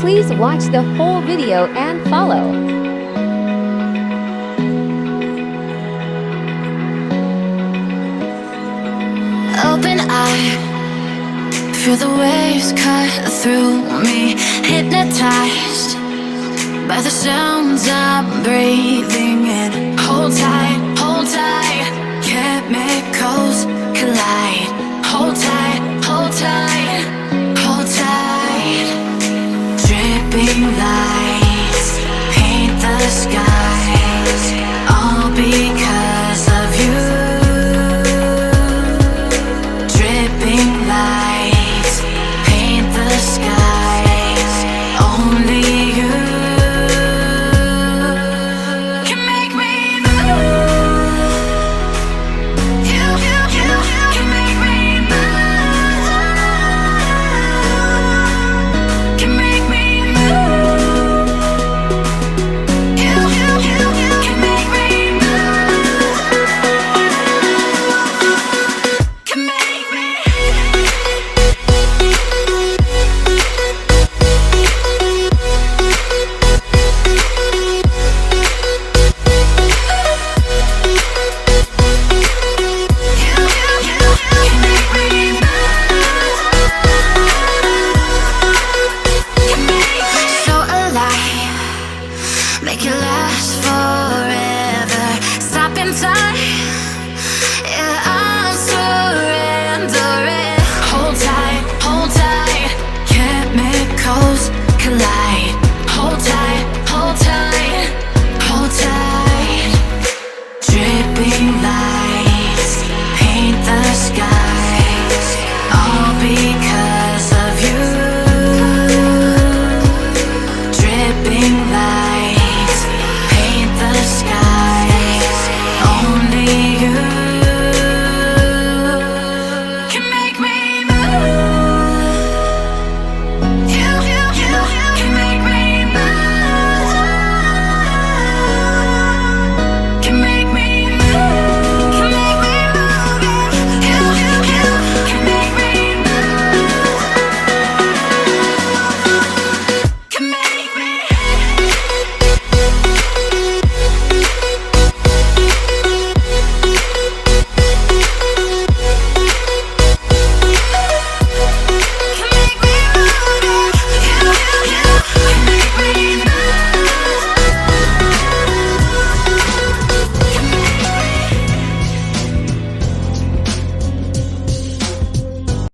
Please watch the whole video and follow. Open eye, feel the waves cut through me, hypnotized by the sounds I'm breathing in. Hold tight, chemicals collide. Hold tight, hold tight, hold tight. Dripping lights paint the skies, all because of you. Dripping lights paint the skies, only you can make me move. You can make me move. Can make me move. You can make me move. Can make me. So alive, make it last forever. Stop in time.